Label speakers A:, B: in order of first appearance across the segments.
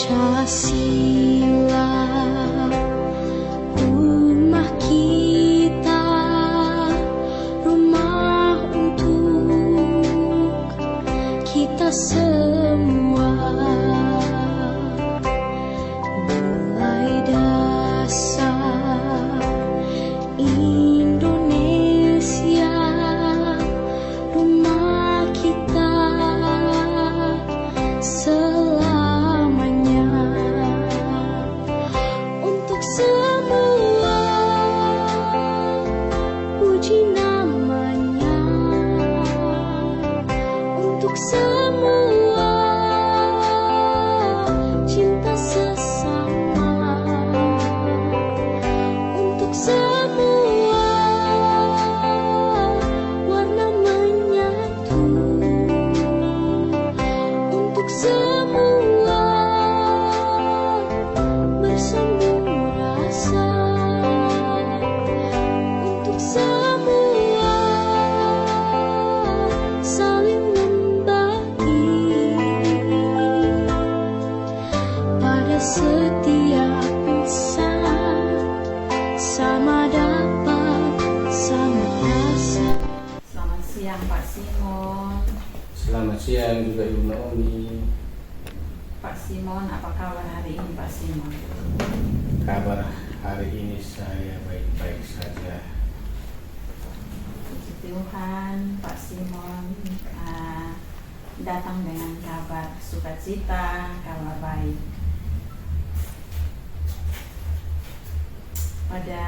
A: Pancasila, rumah kita, rumah untuk kita semua. Nilai dasar Indonesia, rumah kita selamanya. Untuk semua puji namanya, untuk semua cinta sesama, untuk semua warna menyatu, untuk semua bersambung rasa, untuk semua saling membagi pada setiap insan, sama dapat sama rasa.
B: Selamat siang Pak Simon.
C: Selamat siang juga Ibu Naomi.
B: Pak Simon, apa kabar hari ini Pak Simon?
C: Kabar hari ini saya baik-baik saja.
B: Puji Tuhan, Pak Simon datang dengan kabar sukacita, kabar baik. Pada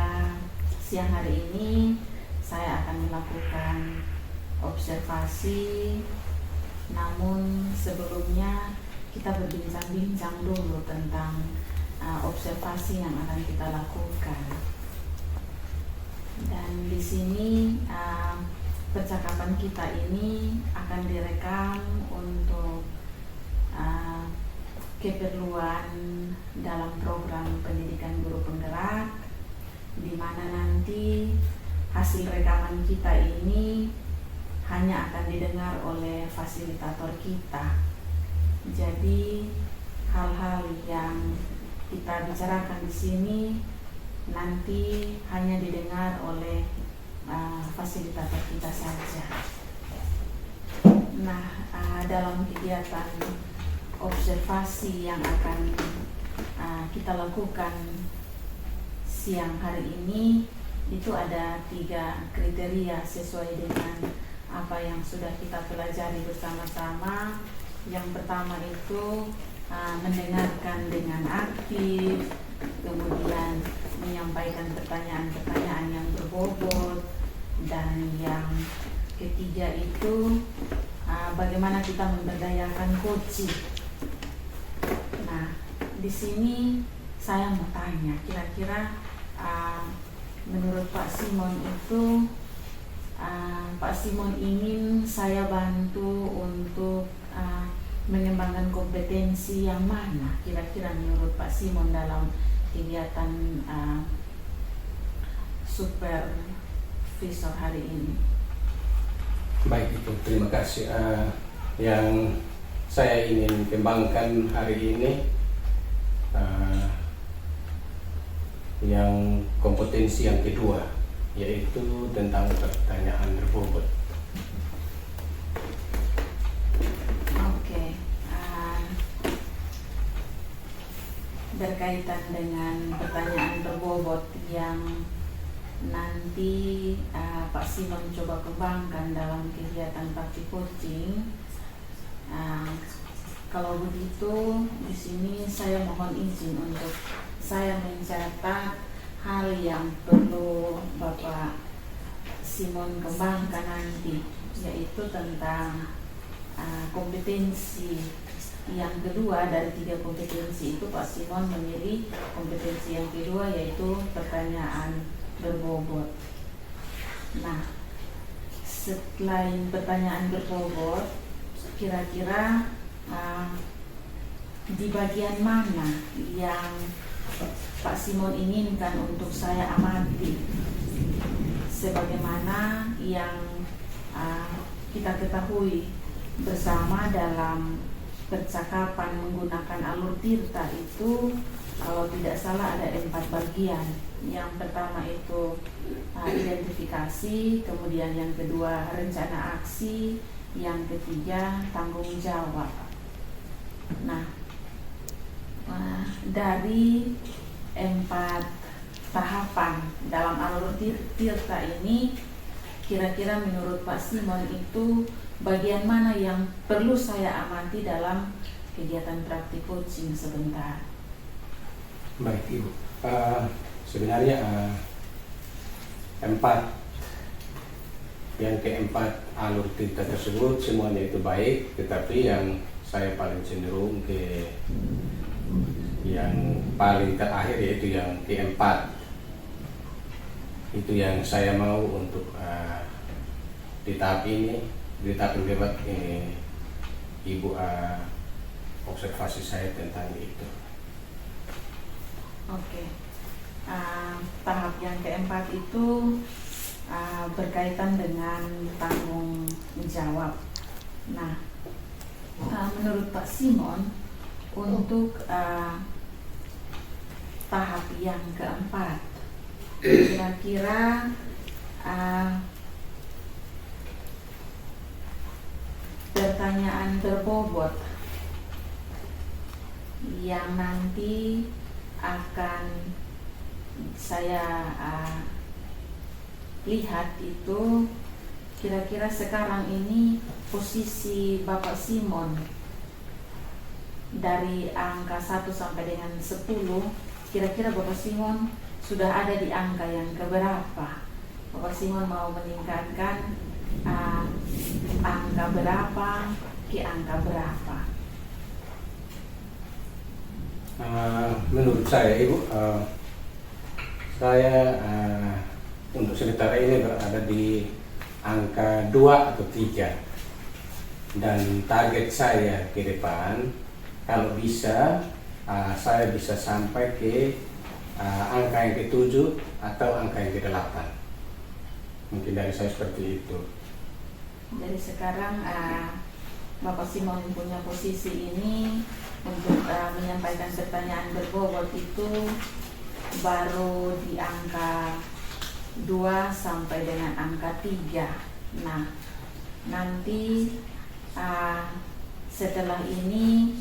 B: siang hari ini saya akan melakukan observasi, namun sebelumnya kita berbincang-bincang dulu tentang observasi yang akan kita lakukan. Dan di sini percakapan kita ini akan direkam untuk keperluan dalam program pendidikan guru penggerak, di mana nanti hasil rekaman kita ini hanya akan didengar oleh fasilitator kita. Jadi hal-hal yang kita bicarakan di sini nanti hanya didengar oleh fasilitator kita saja. Nah, dalam kegiatan observasi yang akan kita lakukan siang hari ini, itu ada 3 kriteria sesuai dengan apa yang sudah kita pelajari bersama-sama. Yang pertama itu mendengarkan dengan aktif, kemudian menyampaikan pertanyaan-pertanyaan yang berbobot, dan yang ketiga itu bagaimana kita memberdayakan coaching. Nah, di sini saya mau tanya, kira-kira menurut Pak Simon itu Pak Simon ingin saya bantu untuk mengembangkan kompetensi yang mana kira-kira menurut Pak Simon dalam kegiatan supervisor hari ini?
C: Baik, itu terima kasih. Yang saya ingin kembangkan hari ini yang kompetensi yang kedua, yaitu tentang pertanyaan berbobot.
B: Oke, berkaitan dengan pertanyaan berbobot yang nanti Pak Simon coba kembangkan dalam kegiatan praktik coaching. Kalau begitu, di sini saya mohon izin untuk saya mencatat hal yang perlu Bapak Simon kembangkan nanti, yaitu tentang kompetensi yang kedua. Dari 3 kompetensi itu Pak Simon memilih kompetensi yang kedua, yaitu pertanyaan berbobot. Nah, selain pertanyaan berbobot, kira-kira di bagian mana yang Pak Simon inginkan untuk saya amati, sebagaimana yang kita ketahui bersama dalam percakapan menggunakan alur tirta itu kalau tidak salah ada 4 bagian. Yang pertama itu identifikasi, kemudian yang kedua rencana aksi, yang ketiga tanggung jawab. Nah, dari 4 tahapan dalam alur tirta ini, kira-kira menurut Pak Simon itu bagian mana yang perlu saya amati dalam kegiatan praktik coaching sebentar?
C: Baik Ibu, sebenarnya 4 yang keempat alur tirta tersebut semuanya itu baik, tetapi yang saya paling cenderung ke yang paling terakhir yaitu yang keempat. Itu yang saya mau untuk di tahap ini, di tahap debat ini Ibu observasi saya tentang itu.
B: Oke. Tahap yang keempat itu berkaitan dengan tanggung jawab. Nah, menurut Pak Simon untuk tahap yang keempat, kira-kira pertanyaan berbobot yang nanti akan saya lihat itu kira-kira sekarang ini posisi Bapak Simon dari angka 1 sampai dengan 10, kira-kira Bapak Simon sudah ada di angka yang keberapa? Bapak Simon mau meningkatkan angka berapa ke angka berapa?
C: Menurut saya Ibu, saya untuk sementara ini berada di angka 2 atau 3, dan target saya ke depan kalau bisa saya bisa sampai ke angka yang ke-7 atau angka yang ke-8. Mungkin dari saya seperti itu.
B: Jadi sekarang Bapak Simon punya posisi ini untuk menyampaikan pertanyaan berbobot itu baru di angka 2 sampai dengan angka 3. Nah, nanti setelah ini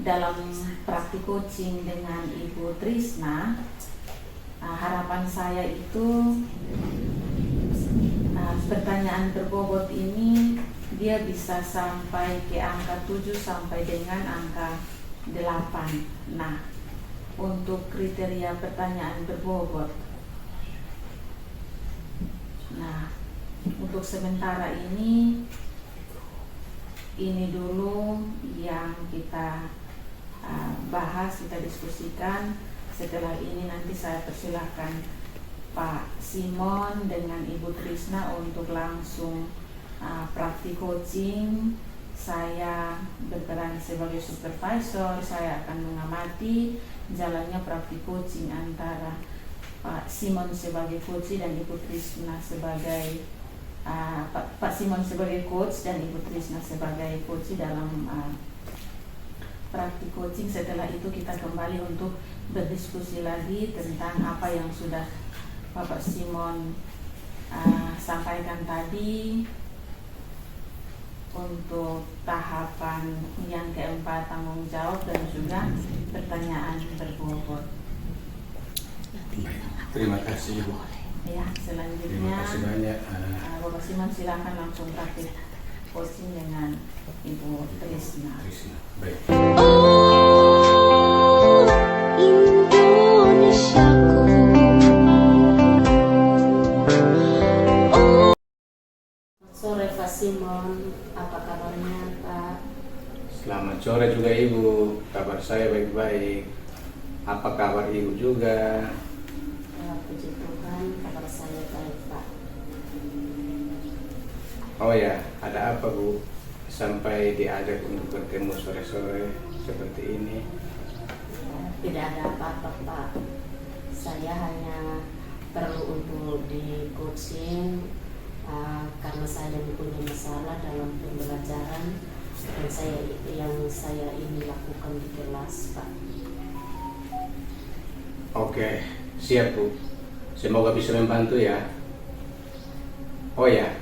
B: dalam praktik coaching dengan Ibu Trisna, harapan saya itu pertanyaan berbobot ini dia bisa sampai ke angka 7 sampai dengan angka 8. Nah, untuk kriteria pertanyaan berbobot, nah untuk sementara ini dulu yang kita bahas, kita diskusikan. Setelah ini nanti saya persilahkan Pak Simon dengan Ibu Trisna untuk langsung praktik coaching. Saya berperan sebagai supervisor, saya akan mengamati jalannya praktik coaching antara Pak Simon sebagai coach dan Ibu Trisna sebagai Pak Simon sebagai coach dan Ibu Trisna sebagai coach dalam praktik coaching. Setelah itu kita kembali untuk berdiskusi lagi tentang apa yang sudah Bapak Simon sampaikan tadi untuk tahapan yang keempat tanggung jawab dan juga pertanyaan berbobot.
C: Terima kasih Ibu.
B: Ya,
C: Terima
B: selanjutnya
C: kasih banyak.
B: Bapak Simon silakan langsung praktik coaching dengan Ibu Trisna.
C: Baik.
A: Oh, Indonesiaku.
D: Sore Pak Simon, apa kabarnya Pak?
C: Selamat sore juga Ibu, kabar saya baik-baik. Apa kabar Ibu juga?
D: Ya, puji Tuhan, kabar saya baik Pak.
C: Oh ya, ada apa Bu? Sampai diajak untuk bertemu sore-sore seperti ini.
D: Ya, tidak ada apa-apa Pak. Saya hanya perlu untuk di coaching karena saya mempunyai masalah dalam pembelajaran dan saya ini lakukan di kelas, Pak.
C: Oke, siap Bu. Semoga bisa membantu ya. Oh ya,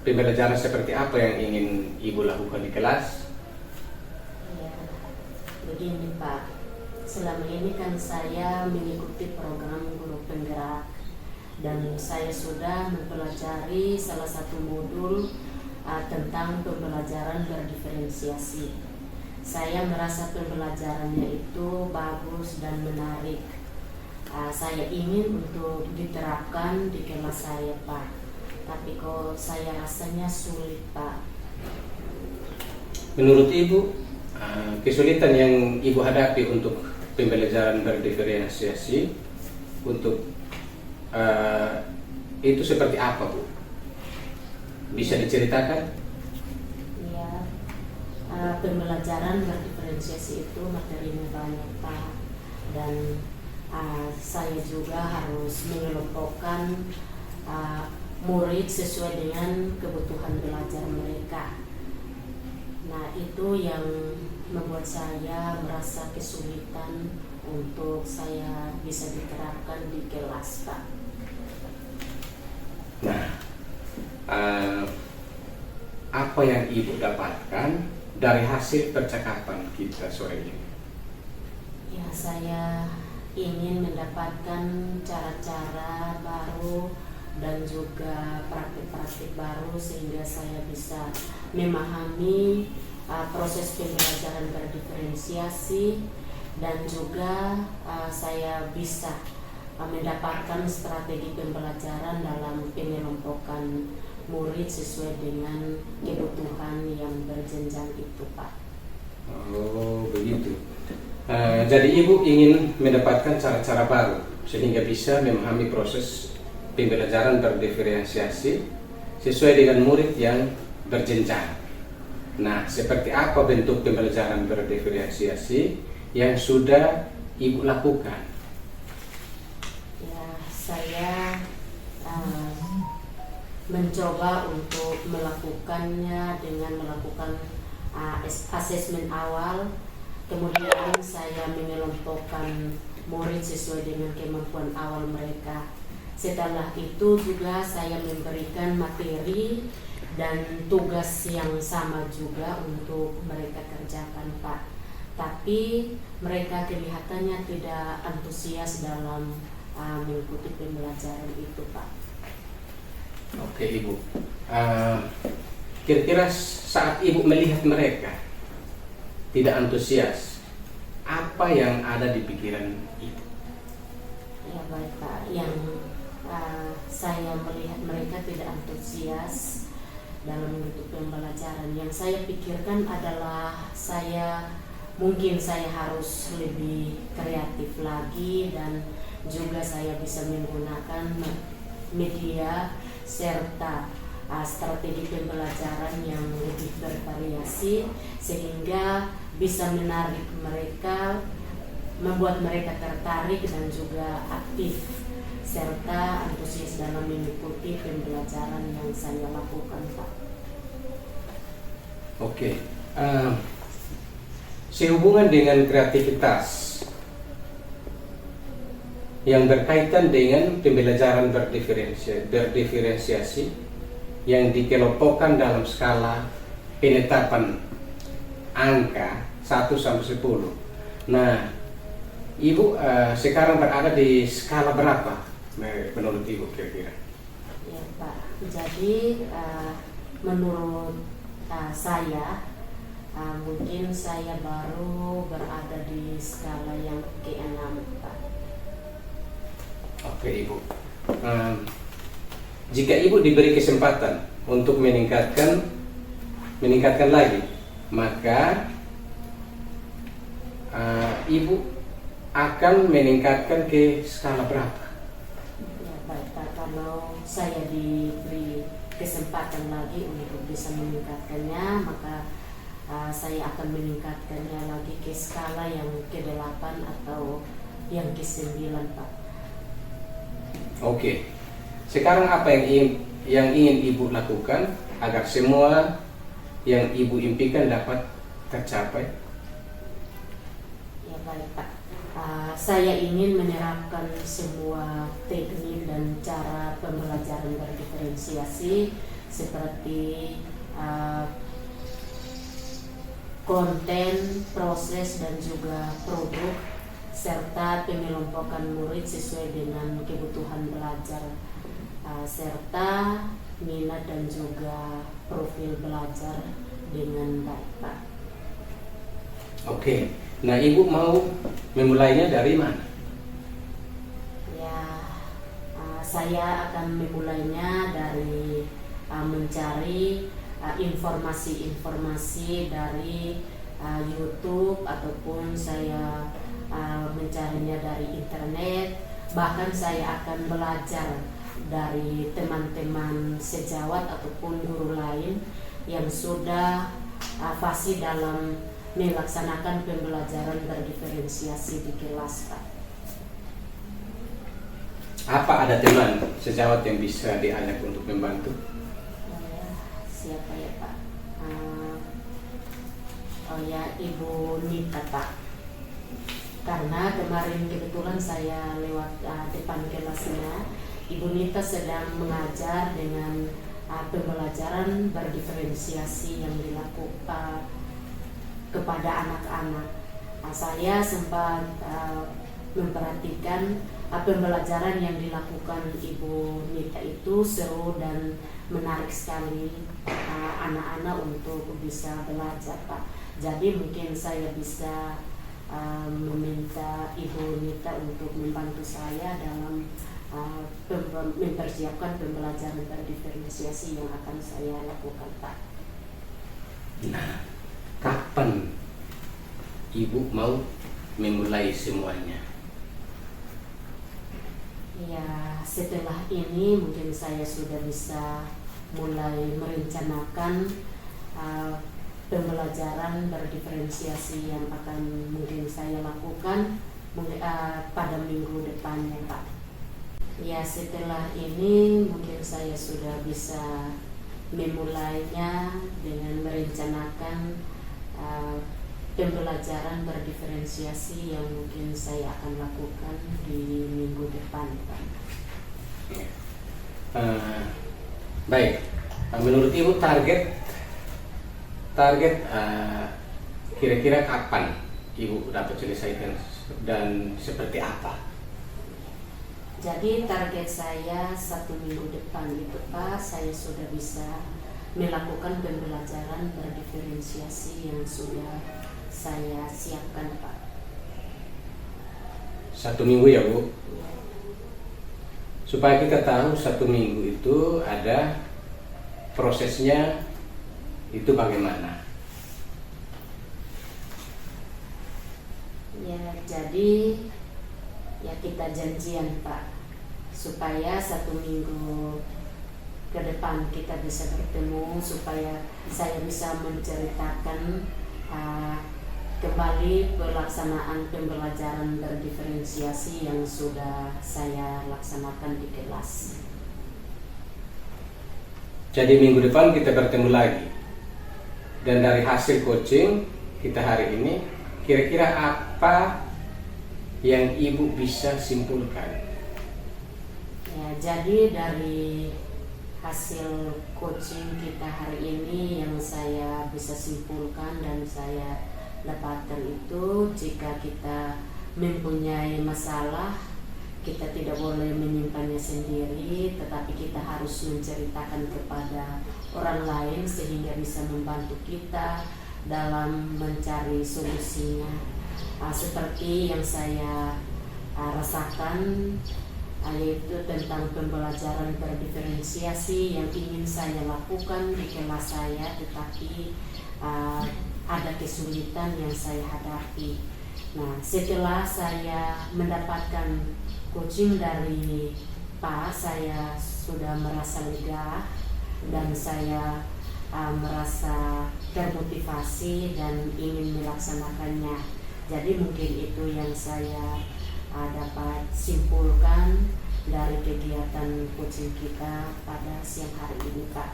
C: pembelajaran seperti apa yang ingin Ibu lakukan di kelas?
D: Ya, begini Pak, selama ini kan saya mengikuti program Guru Penggerak dan saya sudah mempelajari salah satu modul tentang pembelajaran berdiferensiasi. Saya merasa pembelajarannya itu bagus dan menarik. Saya ingin untuk diterapkan di kelas saya, Pak. Tapi kok saya rasanya sulit, Pak.
C: Menurut Ibu, kesulitan yang Ibu hadapi untuk pembelajaran berdiferensiasi untuk itu seperti apa, Bu? Bisa diceritakan?
D: Ya, pembelajaran berdiferensiasi itu materinya banyak, Pak. Dan saya juga harus mengelompokkan murid sesuai dengan kebutuhan belajar mereka. Nah, itu yang membuat saya merasa kesulitan untuk saya bisa diterapkan di kelas, Pak.
C: Nah, apa yang Ibu dapatkan dari hasil percakapan kita sore ini?
D: Ya, saya ingin mendapatkan cara-cara baru dan juga praktik-praktik baru sehingga saya bisa memahami proses pembelajaran berdiferensiasi dan juga saya bisa mendapatkan strategi pembelajaran dalam pengelompokan murid sesuai dengan kebutuhan yang berjenjang itu, Pak.
C: Oh, begitu. Jadi Ibu ingin mendapatkan cara-cara baru sehingga bisa memahami proses pembelajaran berdiferensiasi sesuai dengan murid yang berjenjang. Nah, seperti apa bentuk pembelajaran berdiferensiasi yang sudah Ibu lakukan?
D: Ya, saya mencoba untuk melakukannya dengan melakukan asesmen awal. Kemudian saya mengelompokkan murid sesuai dengan kemampuan awal mereka. Setelah itu juga saya memberikan materi dan tugas yang sama juga untuk mereka kerjakan, Pak. Tapi mereka kelihatannya tidak antusias dalam mengikuti pembelajaran itu, Pak.
C: Oke Ibu, kira-kira saat Ibu melihat mereka tidak antusias, apa yang ada di pikiran Ibu?
D: Ya baik Pak, yang saya melihat mereka tidak antusias dalam mengikuti pembelajaran, yang saya pikirkan adalah mungkin saya harus lebih kreatif lagi dan juga saya bisa menggunakan media serta strategi pembelajaran yang lebih bervariasi sehingga bisa menarik mereka, membuat mereka tertarik dan juga aktif serta antusias dalam mengikuti pembelajaran yang saya lakukan, Pak.
C: Oke, sehubungan dengan kreativitas yang berkaitan dengan pembelajaran berdiferensiasi yang dikelompokkan dalam skala penetapan angka 1 sampai 10. Nah, Ibu sekarang berada di skala berapa menurut Ibu kira-kira?
D: Ya Pak, jadi menurut saya mungkin saya baru berada di skala yang ke-6, Pak.
C: Oke Ibu, jika Ibu diberi kesempatan untuk meningkatkan lagi, maka Ibu akan meningkatkan ke skala berapa?
D: Ya baik Pak, kalau saya diberi kesempatan lagi untuk bisa meningkatkannya, maka saya akan meningkatkannya lagi ke skala yang ke-8 atau yang ke-9, Pak.
C: Oke, sekarang apa yang ingin Ibu lakukan agar semua yang Ibu impikan dapat tercapai?
D: Ya baik Pak. Saya ingin menerapkan semua teknik dan cara pembelajaran berdiferensiasi seperti konten, proses dan juga produk serta pengelompokan murid sesuai dengan kebutuhan belajar serta minat dan juga profil belajar dengan baik Pak.
C: Oke, nah Ibu mau memulainya dari mana?
D: Ya, saya akan memulainya dari mencari informasi-informasi dari YouTube ataupun saya mencarinya dari internet. Bahkan saya akan belajar dari teman-teman sejawat ataupun guru lain yang sudah fasih dalam melaksanakan pembelajaran berdiferensiasi di kelas Pak.
C: Apa ada teman sejawat yang bisa diajak untuk membantu?
D: Siapa ya Pak? Oh ya, Ibu Nita Pak. Karena kemarin kebetulan saya lewat depan kelasnya, Ibu Nita sedang mengajar dengan pembelajaran berdiferensiasi yang dilakukan kepada anak-anak. Saya sempat memperhatikan pembelajaran yang dilakukan Ibu Nita itu seru dan menarik sekali anak-anak untuk bisa belajar Pak. Jadi mungkin saya bisa meminta Ibu Nita untuk membantu saya dalam mempersiapkan pembelajaran berdiferensiasi yang akan saya lakukan Pak.
C: Nah, kapan Ibu mau memulai semuanya?
D: Ya, setelah ini mungkin saya sudah bisa mulai merencanakan pembelajaran berdiferensiasi yang akan mungkin saya lakukan pada minggu depannya Pak. Ya, setelah ini mungkin saya sudah bisa memulainya dengan merencanakan pembelajaran berdiferensiasi yang mungkin saya akan lakukan di minggu depan Pak.
C: Baik, menurut Ibu target kira-kira kapan Ibu dapat selesaikan dan seperti apa?
D: Jadi target saya 1 minggu depan itu Pak, saya sudah bisa melakukan pembelajaran berdiferensiasi yang sudah saya siapkan Pak.
C: 1 minggu ya Bu? Supaya kita tahu 1 minggu itu ada prosesnya itu bagaimana?
D: Ya, jadi ya kita janjian Pak supaya 1 minggu ke depan kita bisa bertemu, supaya saya bisa menceritakan kembali pelaksanaan pembelajaran berdiferensiasi yang sudah saya laksanakan di kelas.
C: Jadi minggu depan kita bertemu lagi. Dan dari hasil coaching kita hari ini, kira-kira apa yang Ibu bisa simpulkan?
D: Ya, jadi dari hasil coaching kita hari ini yang saya bisa simpulkan dan saya dapatkan itu, jika kita mempunyai masalah, kita tidak boleh menyimpannya sendiri, tetapi kita harus menceritakan kepada orang lain sehingga bisa membantu kita dalam mencari solusinya. Seperti yang saya rasakan, yaitu tentang pembelajaran berdiferensiasi yang ingin saya lakukan di kelas saya, tetapi ada kesulitan yang saya hadapi. Nah, setelah saya mendapatkan coaching dari Pak, saya sudah merasa lega dan saya merasa termotivasi dan ingin melaksanakannya. Jadi mungkin itu yang saya dapat simpulkan dari kegiatan coaching kita pada siang hari ini Pak.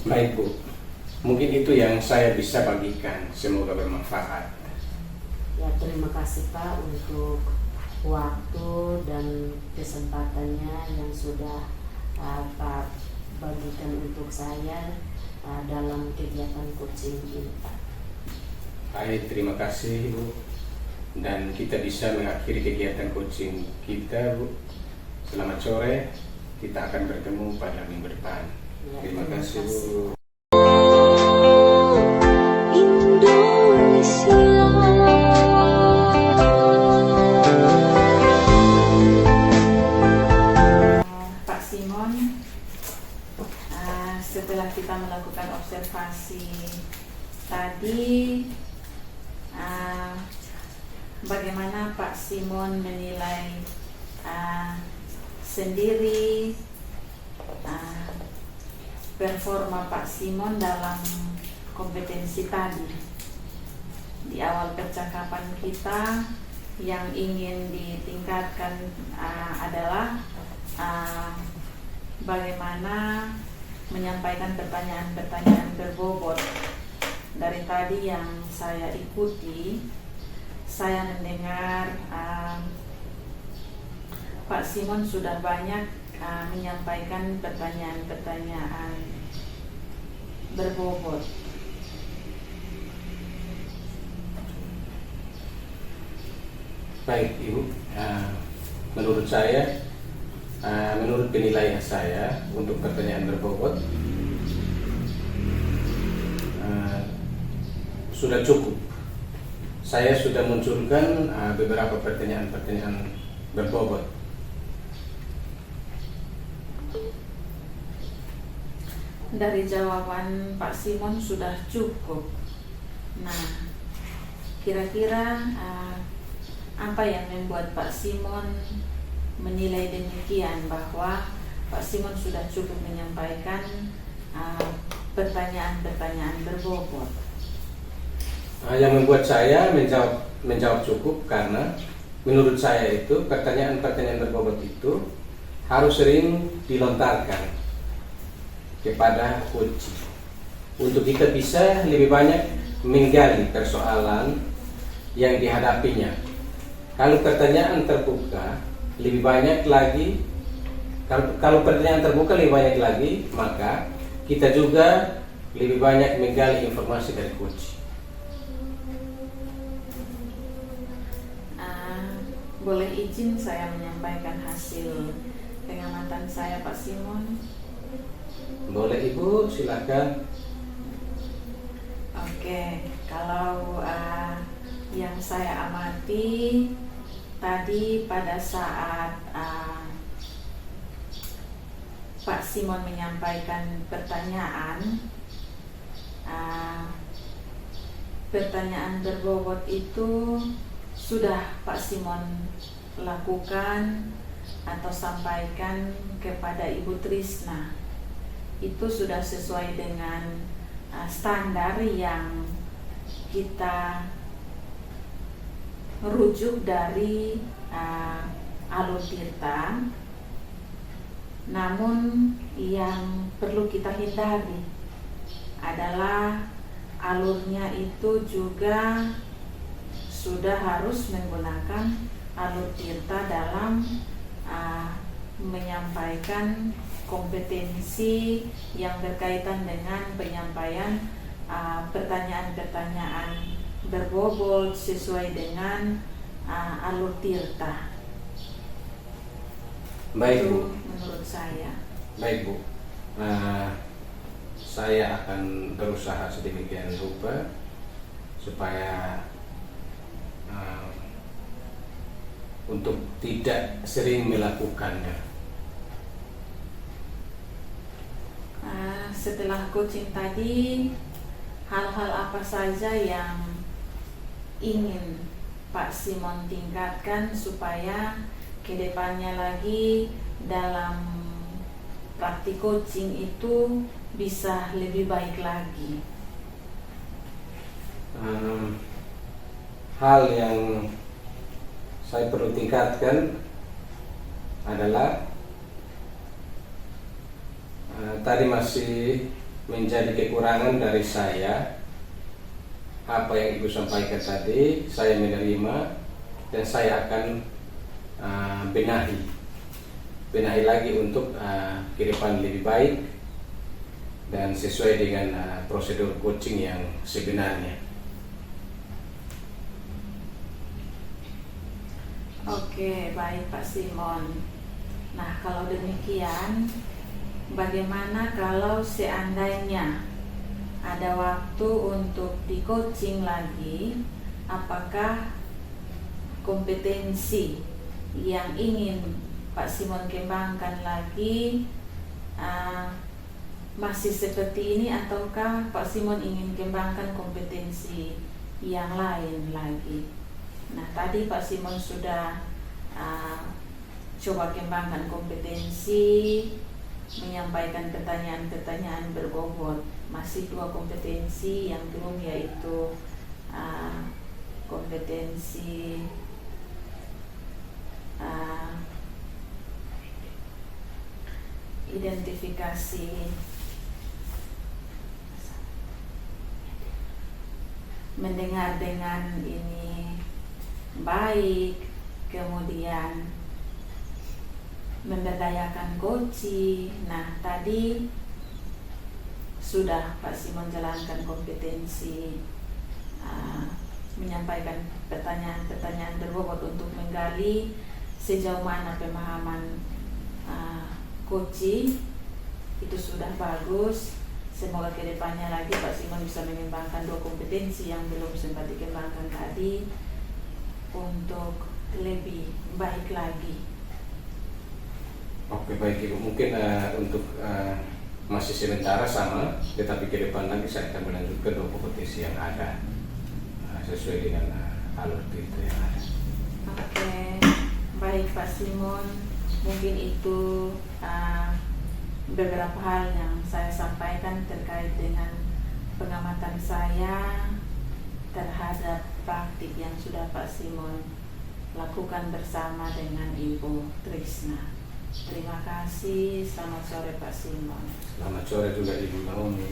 C: Baik Bu, Mungkin itu yang saya bisa bagikan, semoga bermanfaat.
D: Ya, terima kasih Pak untuk waktu dan kesempatannya yang sudah Pak bagikan untuk saya dalam kegiatan coaching ini Pak.
C: Baik, terima kasih Bu. Dan kita bisa mengakhiri kegiatan coaching kita Bu. Selamat sore, kita akan bertemu pada minggu depan.
D: Ya,
C: Terima kasih Bu.
A: Indonesia.
B: Pak Simon, setelah kita melakukan observasi tadi, bagaimana Pak Simon menilai sendiri performa Pak Simon dalam kompetensi tadi? Di awal percakapan kita yang ingin ditingkatkan adalah bagaimana menyampaikan pertanyaan-pertanyaan berbobot. Dari tadi yang saya ikuti, saya mendengar Pak Simon sudah banyak menyampaikan pertanyaan-pertanyaan berbobot.
C: Baik Ibu, menurut saya, menurut penilaian saya untuk pertanyaan berbobot sudah cukup. Saya sudah munculkan beberapa pertanyaan-pertanyaan berbobot.
B: Dari jawaban Pak Simon sudah cukup. Nah, kira-kira apa yang membuat Pak Simon menilai demikian, bahwa Pak Simon sudah cukup menyampaikan pertanyaan-pertanyaan berbobot?
C: Yang membuat saya menjawab cukup karena menurut saya itu pertanyaan-pertanyaan berbobot itu harus sering dilontarkan kepada coach untuk kita bisa lebih banyak menggali persoalan yang dihadapinya. Kalau pertanyaan terbuka lebih banyak lagi, kalau pertanyaan terbuka lebih banyak lagi, maka kita juga lebih banyak menggali informasi dari coach.
B: Boleh izin saya menyampaikan hasil pengamatan saya Pak Simon?
C: Boleh Ibu, silakan.
B: Oke, kalau yang saya amati tadi pada saat Pak Simon menyampaikan pertanyaan berbobot itu sudah Pak Simon lakukan atau sampaikan kepada Ibu Trisna. Itu sudah sesuai dengan standar yang kita rujuk dari Alur Tirta. Namun yang perlu kita hindari adalah alurnya itu juga sudah harus menggunakan Alur Tirta dalam menyampaikan kompetensi yang berkaitan dengan penyampaian pertanyaan-pertanyaan berbobot sesuai dengan Alur Tirta.
C: Baik Bu.
B: Itu menurut saya.
C: Baik Bu. Saya akan berusaha sedemikian rupa supaya untuk tidak sering melakukannya.
B: Setelah coaching tadi, hal-hal apa saja yang ingin Pak Simon tingkatkan supaya kedepannya lagi dalam praktik coaching itu bisa lebih baik lagi?
C: Hal yang saya perlu tingkatkan adalah tadi masih menjadi kekurangan dari saya, apa yang Ibu sampaikan tadi, saya menerima dan saya akan benahi lagi untuk ke depan lebih baik dan sesuai dengan prosedur coaching yang sebenarnya.
B: Oke, baik Pak Simon. Nah, kalau demikian, bagaimana kalau seandainya ada waktu untuk di coaching lagi, apakah kompetensi yang ingin Pak Simon kembangkan lagi masih seperti ini, ataukah Pak Simon ingin kembangkan kompetensi yang lain lagi? Nah, tadi Pak Simon sudah coba kembangkan kompetensi, menyampaikan pertanyaan-pertanyaan berbobot. Masih 2 kompetensi yang belum, yaitu kompetensi identifikasi mendengar dengan ini baik, kemudian memberdayakan coaching. Nah, tadi sudah Pak Simon jalankan kompetensi menyampaikan pertanyaan-pertanyaan berbobot untuk menggali sejauh mana pemahaman coaching. Itu sudah bagus. Semoga kedepannya lagi Pak Simon bisa mengembangkan 2 kompetensi yang belum sempat dikembangkan tadi untuk lebih baik lagi.
C: Oke, baik Ibu, mungkin untuk masih sementara sama, tetapi ke depan nanti saya akan melanjutkan 2 kompetensi yang ada sesuai dengan alur itu yang ada.
B: Oke, baik Pak Simon, mungkin itu beberapa hal yang saya sampaikan terkait dengan pengamatan saya terhadap praktik yang sudah Pak Simon lakukan bersama dengan Ibu Trisna. Terima kasih. Selamat sore Pak Simon.
C: Selamat sore juga Ibu Naomi.